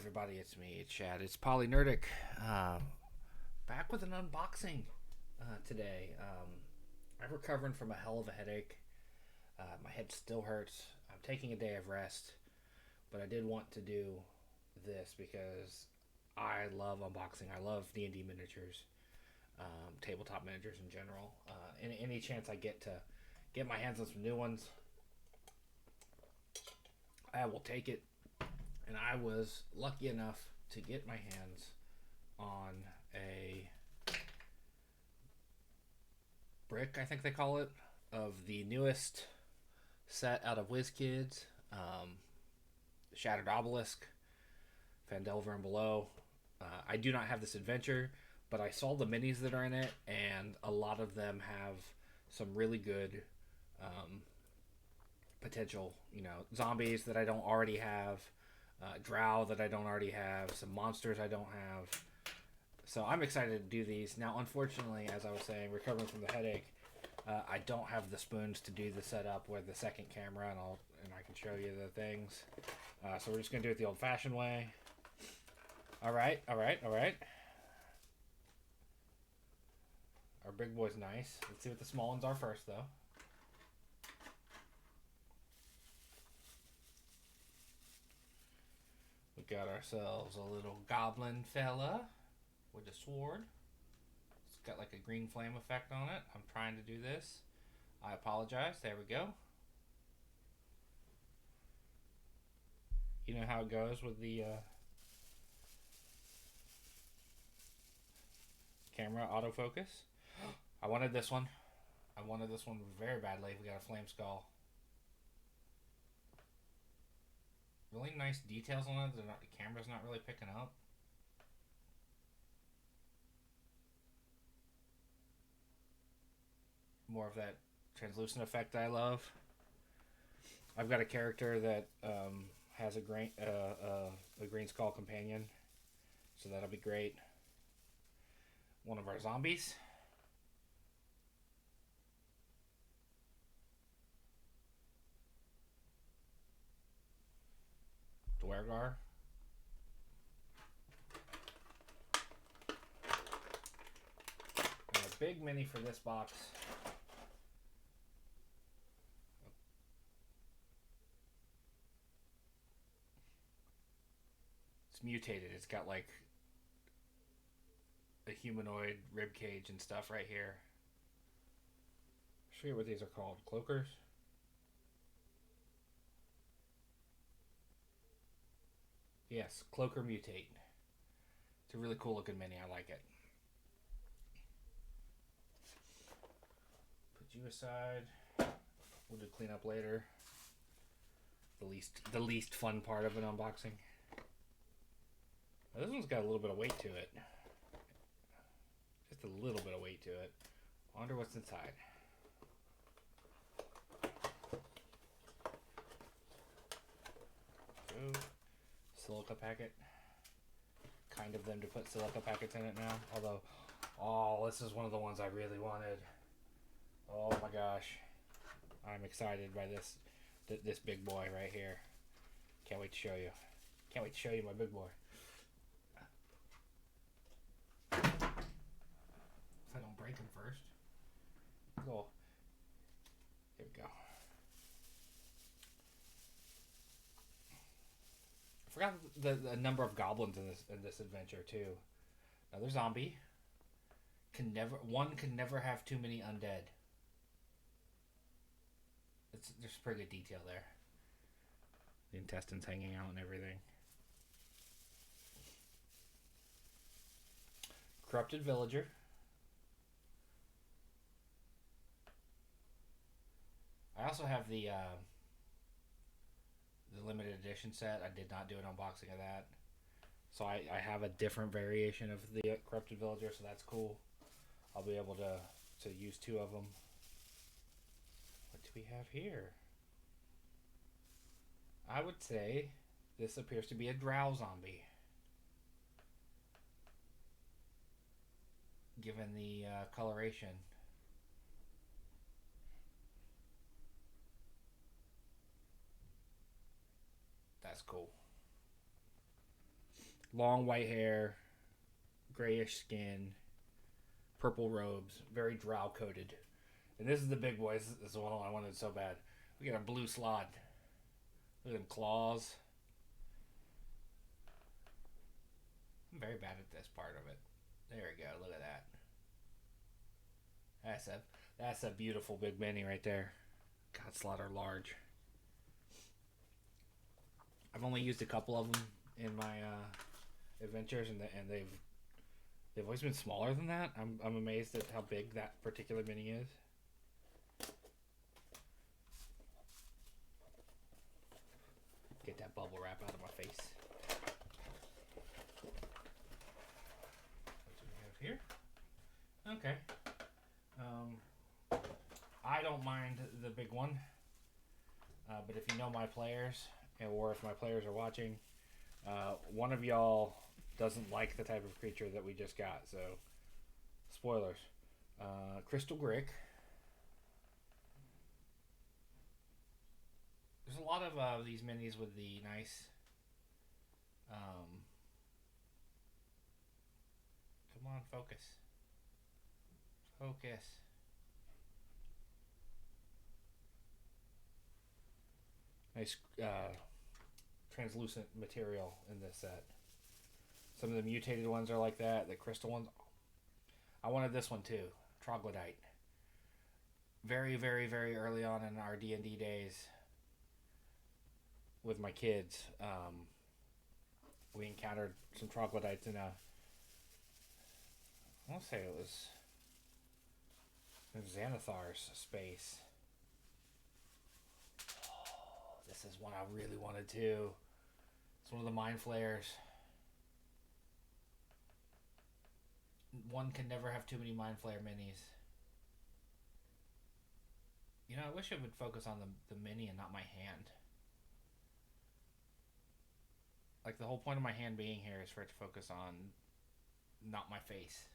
everybody, it's me, it's Chad, it's Polynerdic, back with an unboxing today. I'm recovering from a hell of a headache. My head still hurts. I'm taking a day of rest, but I did want to do this because I love unboxing. I love D&D miniatures, tabletop miniatures in general. Any chance I get to get my hands on some new ones, I will take it. And I was lucky enough to get my hands on a brick, I think they call it, of the newest set out of Wizkids, Shattered Obelisk, Phandelver and below. I do not have this adventure, but I saw the minis that are in it, and a lot of them have some really good potential, zombies that I don't already have, drow that I don't already have, some monsters I don't have. So I'm excited to do these. Now, unfortunately, as I was saying, recovering from the headache, I don't have the spoons to do the setup with the second camera, and I can show you the things. So we're just gonna do it the old-fashioned way. All right. Our big boy's nice. Let's see what the small ones are first, though. We got ourselves a little goblin fella with a sword. It's got like a green flame effect on it. I'm trying to do this. I apologize. There we go. You know how it goes with the camera autofocus. I wanted this one. I wanted this one very badly. We got a flame skull. Really nice details on it. The camera's not really picking up. More of that translucent effect I love. I've got a character that has a green skull companion, so that'll be great. One of our zombies. Dwergar. And a big mini for this box. It's mutated. It's got like a humanoid rib cage and stuff right here. I'll show you what these are called. Cloakers. Yes, Cloaker Mutate. It's a really cool looking mini. I like it. Put you aside. We'll do cleanup later. The least fun part of an unboxing. Now, this one's got a little bit of weight to it. Just a little bit of weight to it. I wonder what's inside. Go. Silica packet. Kind of them to put silica packets in it now. Although, oh, this is one of the ones I really wanted. Oh my gosh. I'm excited by this big boy right here. Can't wait to show you. Can't wait to show you my big boy. If I don't break him first. Cool. Here we go. I forgot the number of goblins in this adventure too. Another zombie. One can never have too many undead. There's pretty good detail there. The intestines hanging out and everything. Corrupted villager. I also have the limited edition set. I did not do an unboxing of that. So I have a different variation of the Corrupted Villager, so that's cool. I'll be able to use two of them. What do we have here? I would say this appears to be a drow zombie. Given the coloration. That's cool. Long white hair, grayish skin, purple robes, very drow coated. And this is the big boy. This is the one I wanted so bad. We got a blue slot. Look at them claws. I'm very bad at this part of it. There we go. Look at that. That's a beautiful big mini right there. God, slaughter large. I've only used a couple of them in my adventures, and they've always been smaller than that. I'm amazed at how big that particular mini is. Get that bubble wrap out of my face. What do we have here? Okay. I don't mind the big one, but if you know my players, or if my players are watching, one of y'all doesn't like the type of creature that we just got, so spoilers. Crystal Grick. There's a lot of these minis with the nice come on, focus. Nice translucent material in this set. Some of the mutated ones are like that. The crystal ones. I wanted this one too. Troglodyte. Very, very, very early on in our D&D days with my kids, we encountered some troglodytes in I want to say it was Xanathar's space. Oh, this is one I really wanted to. It's one of the Mind Flayers. One can never have too many Mind Flayer minis. You know, I wish it would focus on the mini and not my hand. Like, the whole point of my hand being here is for it to focus on not my face.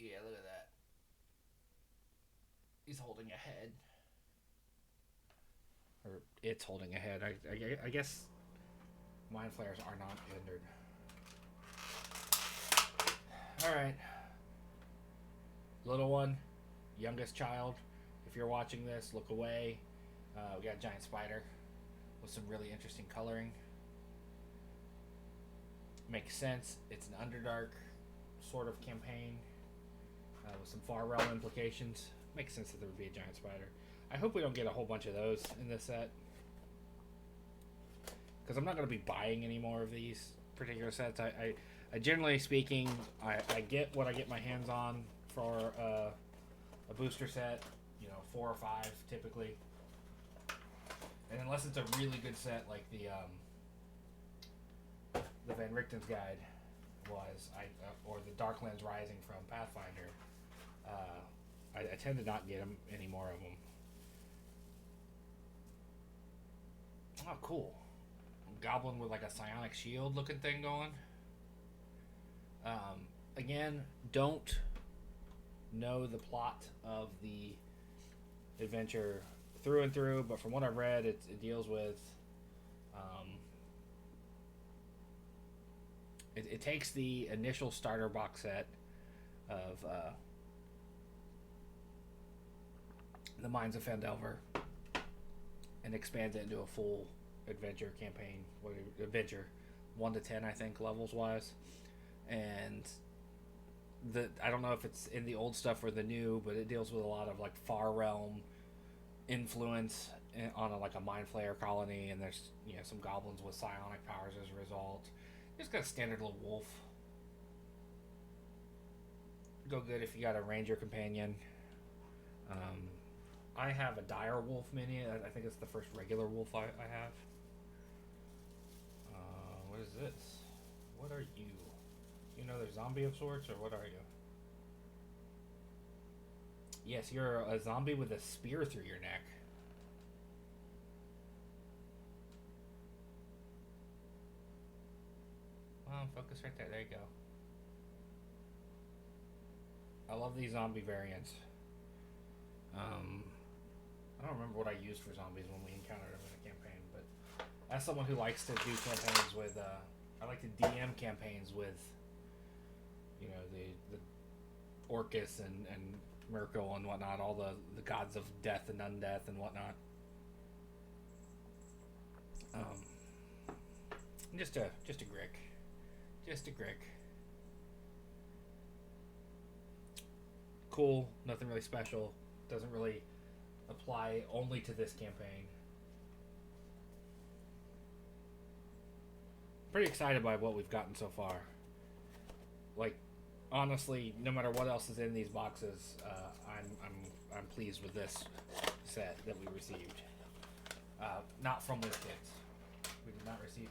Yeah, look at that. He's holding a head. Or it's holding a head. I guess Mind Flayers are not gendered. Alright. Little one, youngest child. If you're watching this, look away. We got a giant spider with some really interesting coloring. Makes sense. It's an Underdark sort of campaign with some far realm implications. Makes sense that there would be a giant spider. I hope we don't get a whole bunch of those in this set, because I'm not going to be buying any more of these particular sets. I generally speaking, I get what I get my hands on for a booster set. You know, 4 or 5 typically. And unless it's a really good set like the Van Richten's Guide was, or the Darklands Rising from Pathfinder, I tend to not get them any more of them. Oh, cool. Goblin with like a psionic shield looking thing going. Again, don't know the plot of the adventure through and through, but from what I've read, it deals with it takes the initial starter box set of the Mines of Phandelver and expands it into a full adventure campaign. Adventure 1 to 10, I think, levels wise. And I don't know if it's in the old stuff or the new, but it deals with a lot of like far realm influence on like a Mind Flayer colony, and there's, you know, some goblins with psionic powers as a result. Just got a standard little wolf. Go good if you got a ranger companion. I have a dire wolf mini. I think it's the first regular wolf I have. What is this? What are you? You know, they're zombie of sorts, or what are you? Yes, you're a zombie with a spear through your neck. Well, focus right there. There you go. I love these zombie variants. I don't remember what I used for zombies when we encountered them in a campaign, but as someone who likes to do campaigns with, I like to DM campaigns with, you know, the Orcus and Merkel and whatnot, all the gods of death and undeath and whatnot. Just a Grick. Just a Grick. Cool, nothing really special. Doesn't really apply only to this campaign. Pretty excited by what we've gotten so far. Like, honestly, no matter what else is in these boxes, I'm pleased with this set that we received. Not from Wizkids. We did not receive.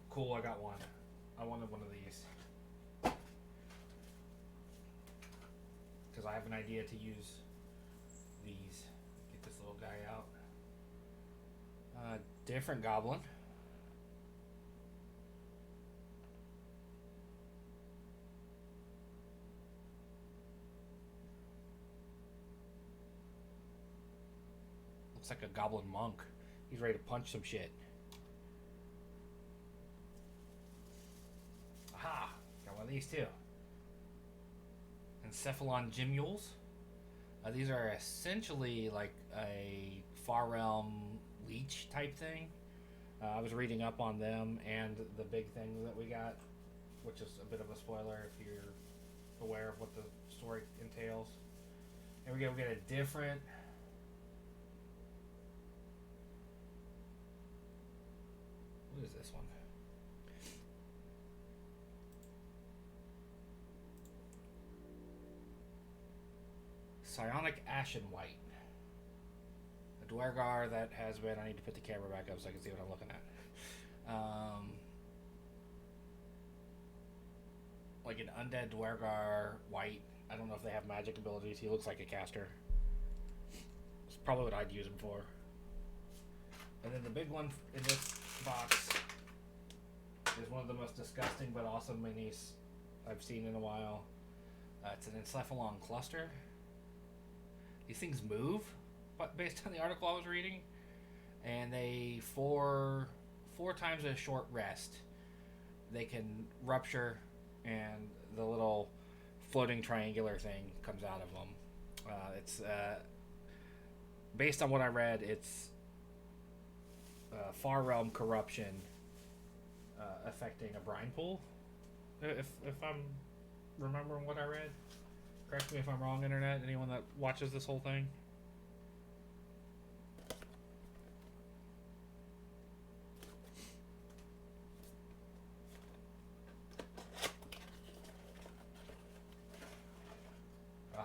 Cool, I got one. I wanted one of these because I have an idea to use these. Get this little guy out. Different goblin. Looks like a goblin monk. He's ready to punch some shit. Aha! Got one of these too. Encephalon Gymmules. These are essentially like a Far Realm leech type thing. I was reading up on them and the big thing that we got, which is a bit of a spoiler if you're aware of what the story entails. Here we go. We get a different. What is this one? Psionic Ashen White. A Dwergar that has been... I need to put the camera back up so I can see what I'm looking at. Like an undead Dwergar white. I don't know if they have magic abilities. He looks like a caster. It's probably what I'd use him for. And then the big one in this box is one of the most disgusting but awesome minis I've seen in a while. It's an Encephalon cluster. These things move, but based on the article I was reading, and they four times a short rest, they can rupture, and the little floating triangular thing comes out of them. It's based on what I read. It's Far Realm corruption affecting a brine pool. If I'm remembering what I read. Correct me if I'm wrong, Internet. Anyone that watches this whole thing.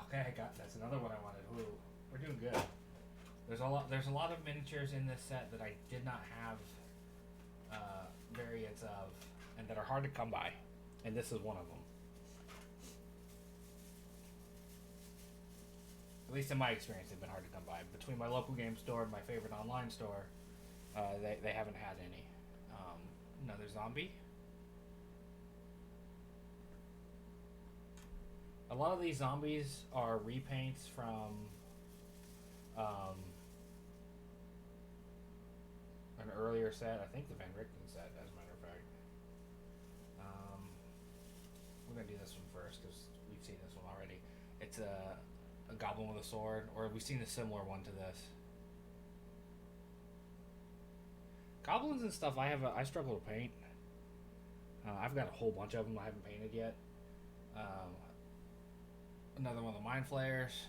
Okay, that's another one I wanted. Ooh, we're doing good. There's a lot of miniatures in this set that I did not have variants of, and that are hard to come by, and this is one of them. At least in my experience, they've been hard to come by. Between my local game store and my favorite online store, they haven't had any. Another zombie. A lot of these zombies are repaints from an earlier set. I think the Van Richten set, as a matter of fact. We're going to do this one first because we've seen this one already. It's a goblin with a sword, or we've seen a similar one to this. Goblins and stuff I struggle to paint. I've got a whole bunch of them I haven't painted yet. Another one of the Mind Flayers.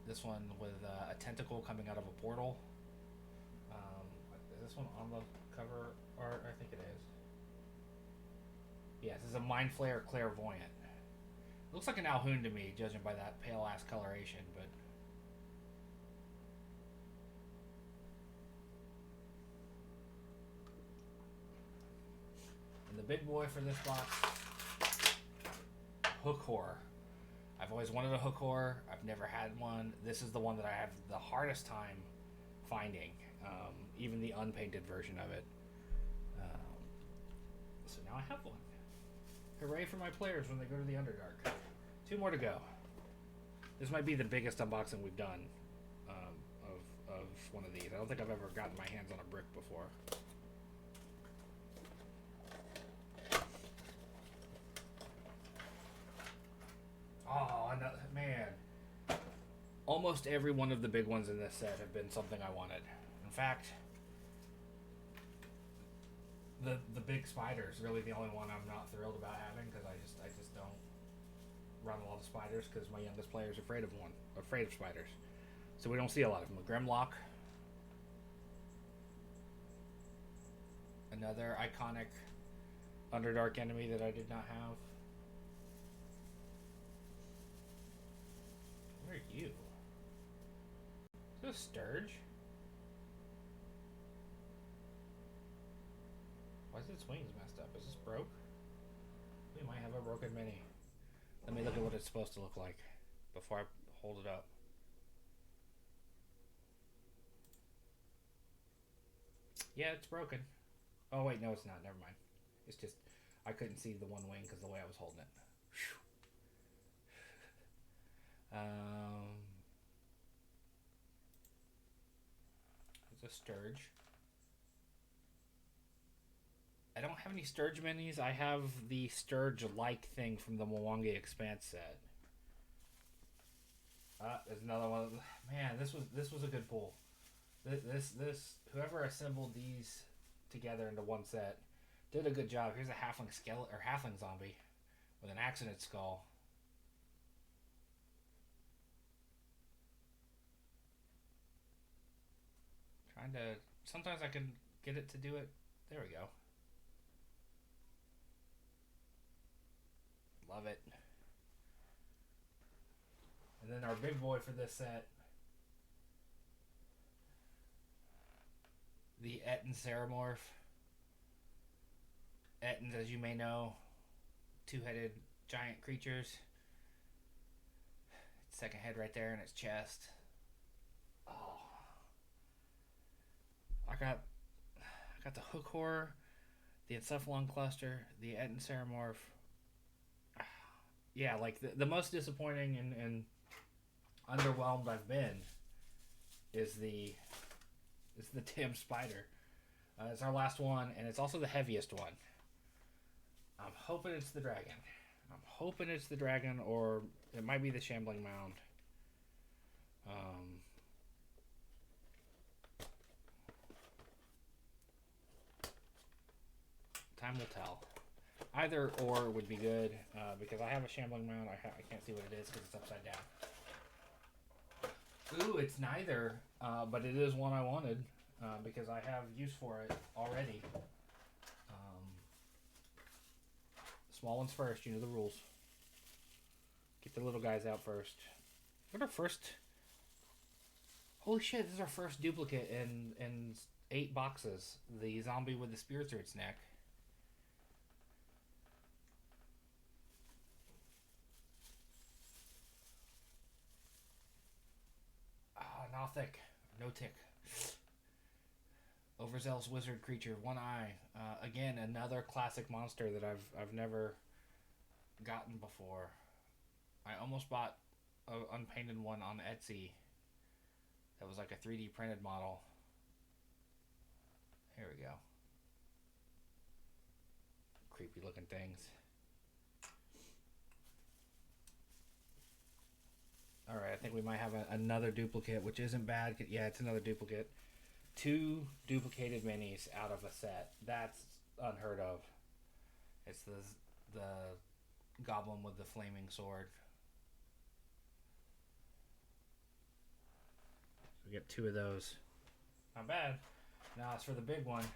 This one with a tentacle coming out of a portal. Is this one on the cover art? I think it is. Yes, this is a Mind Flayer Clairvoyant. Looks like an Alhoun to me, judging by that pale ass coloration, but and the big boy for this box, Hook Horror. I've always wanted a Hook Horror. I've never had one. This is the one that I have the hardest time finding, even the unpainted version of it. So now I have one. Hooray for my players when they go to the Underdark. 2 more to go. This might be the biggest unboxing we've done of one of these. I don't think I've ever gotten my hands on a brick before. Oh, man. Almost every one of the big ones in this set have been something I wanted. In fact, the big spider is really the only one I'm not thrilled about having because I just don't run a lot of spiders because my youngest player is afraid of spiders. So we don't see a lot of them. A Grimlock, another iconic Underdark enemy that I did not have. Where are you? Is this a Sturge? Why is its wings messed up? Is this broke? We might have a broken mini. Let me look at what it's supposed to look like before I hold it up. Yeah, it's broken. Oh, wait, no, it's not. Never mind. It's just, I couldn't see the one wing because the way I was holding it. It's a Sturge. I don't have any Sturge minis. I have the Sturge-like thing from the Mwangi Expanse set. There's another one. Man, this was a good pull. This whoever assembled these together into one set did a good job. Here's a halfling skeleton or halfling zombie with an axe in its skull. Trying to. Sometimes I can get it to do it. There we go. Love it. And then our big boy for this set, the Etten Ceramorph. Ettins, as you may know, two-headed giant creatures. Second head right there in its chest. Oh, I got the Hook Horror, the Encephalon Cluster, the Etten Ceramorph. Yeah, like the most disappointing and underwhelmed I've been is the damn spider. It's our last one, and it's also the heaviest one. I'm hoping it's the dragon. Or it might be the Shambling Mound. Time will tell. Either or would be good because I have a Shambling Mound. I can't see what it is because it's upside down. Ooh, it's neither, but it is one I wanted because I have use for it already. Small ones first, you know the rules. Get the little guys out first. What our first? Holy shit! This is our first duplicate in 8 boxes. The zombie with the spear through its neck. Nothic. No tick. Overzealous wizard creature, one eye. Again, another classic monster that I've never gotten before. I almost bought an unpainted one on Etsy. That was like a 3D printed model. Here we go. Creepy looking things. Alright, I think we might have another duplicate, which isn't bad. Yeah, it's another duplicate. 2 duplicated minis out of a set. That's unheard of. It's the goblin with the flaming sword. So we get 2 of those. Not bad. Now it's for the big one.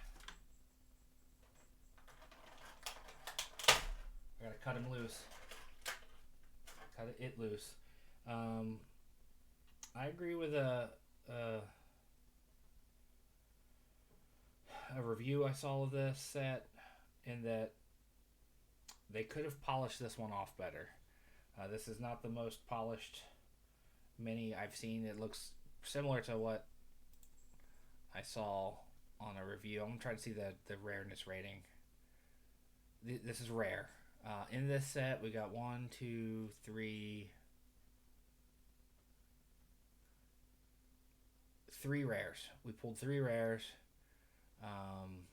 I gotta cut him loose. Cut it loose. I agree with a review I saw of this set in that they could have polished this one off better. This is not the most polished mini I've seen. It looks similar to what I saw on a review. I'm gonna try to see the rareness rating. This is rare. In this set, we got 1, 2, 3, three rares. We pulled three rares. Um,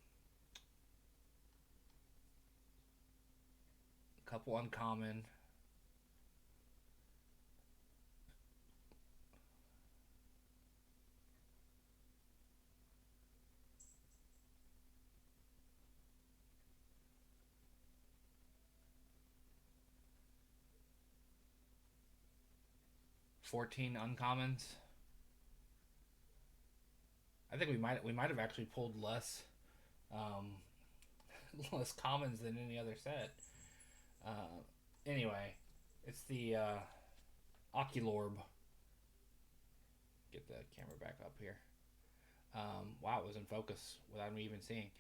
Couple uncommon. $14 uncommons. I think we might have actually pulled less um, less commons than any other set. Uh, anyway, it's the Oculorb. Get the camera back up here. Wow, it was in focus without me even seeing.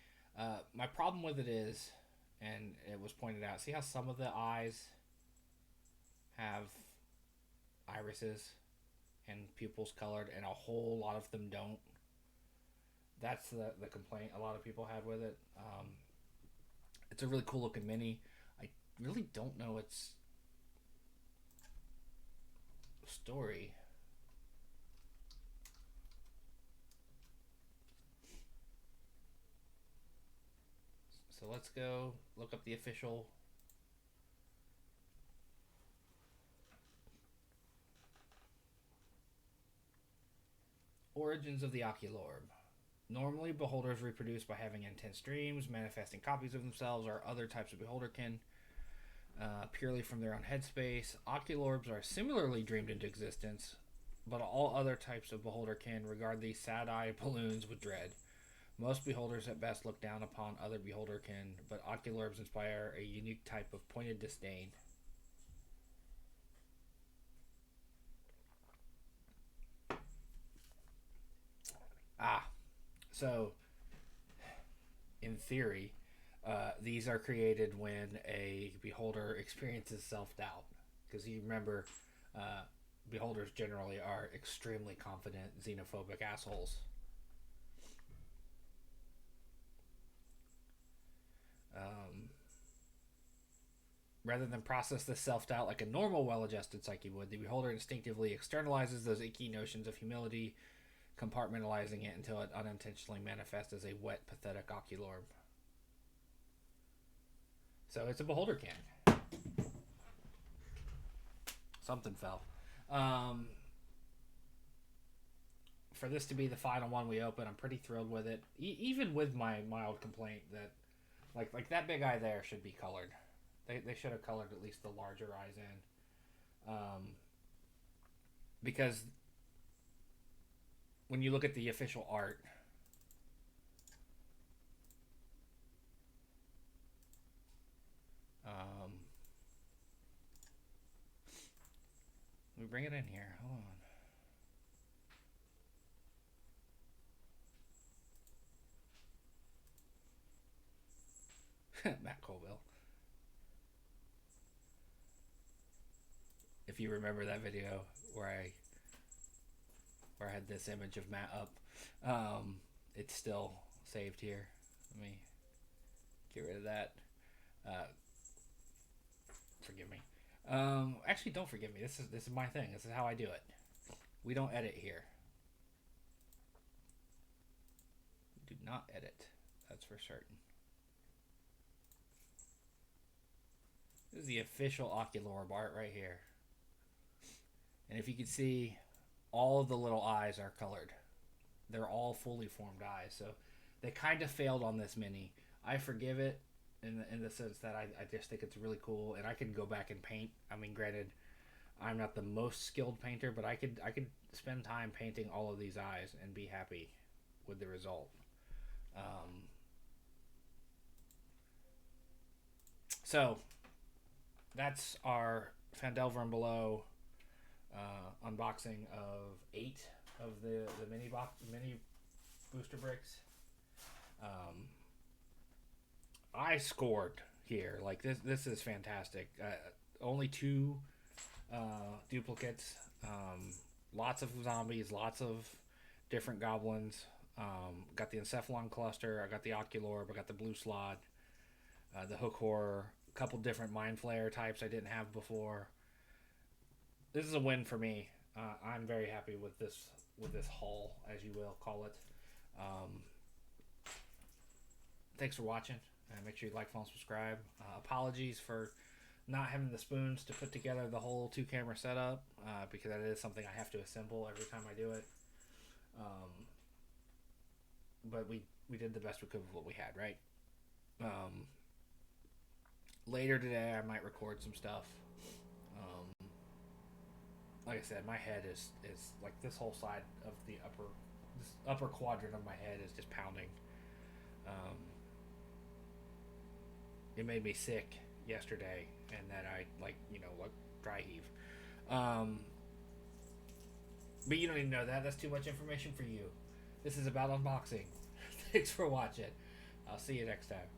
My problem with it is, and it was pointed out, see how some of the eyes have irises and pupils colored, and a whole lot of them don't. That's the complaint a lot of people had with it. It's a really cool looking mini. I really don't know its story. So let's go look up the official origins of the Oculorb. Normally, beholders reproduce by having intense dreams, manifesting copies of themselves or other types of beholderkin purely from their own headspace. Oculorbs are similarly dreamed into existence, but all other types of beholderkin regard these sad-eyed balloons with dread. Most beholders at best look down upon other beholderkin, but oculorbs inspire a unique type of pointed disdain. So in theory, these are created when a beholder experiences self doubt. Because you remember, beholders generally are extremely confident, xenophobic assholes. Um, Rather than process this self doubt like a normal, well adjusted psyche would, the beholder instinctively externalizes those icky notions of humility, compartmentalizing it until it unintentionally manifests as a wet, pathetic oculorb. So it's a beholder can. Something fell. Um, for this to be the final one we open, I'm pretty thrilled with it. Even with my mild complaint that, like that big eye there should be colored. They should have colored at least the larger eyes in, because when you look at the official art, let me bring it in here. Hold on. Matt Colville. If you remember that video where I had this image of Matt up, it's still saved here. Let me get rid of that. Uh, Forgive me. Actually, don't forgive me. This is my thing. This is how I do it. We don't edit here. We do not edit. That's for certain. This is the official Oculorb art right here. And if you can see, all of the little eyes are colored. They're all fully formed eyes. So they kind of failed on this mini. I forgive it in the sense that I just think it's really cool, and I can go back and paint. I mean, granted, I'm not the most skilled painter, but I could spend time painting all of these eyes and be happy with the result. So that's our Phandelver and Below unboxing of 8 of the mini booster bricks. I scored here. Like this is fantastic. Only 2 duplicates. Lots of zombies. Lots of different goblins. Got the Encephalon cluster. I got the Oculorb. I got the blue slot. The hook horror. A couple different mind flayer types I didn't have before. This is a win for me. I'm very happy with this with this haul, as you will call it. Um, Thanks for watching. Make sure you like, follow, and subscribe. Apologies for not having the spoons to put together the whole 2-camera setup, because that is something I have to assemble every time I do it. But we did the best we could with what we had, right? Later today, I might record some stuff. Like I said, my head is like this whole side of the upper quadrant of my head is just pounding. It made me sick yesterday, and then I like dry heave. But you don't even know that. That's too much information for you. This is about unboxing. Thanks for watching. I'll see you next time.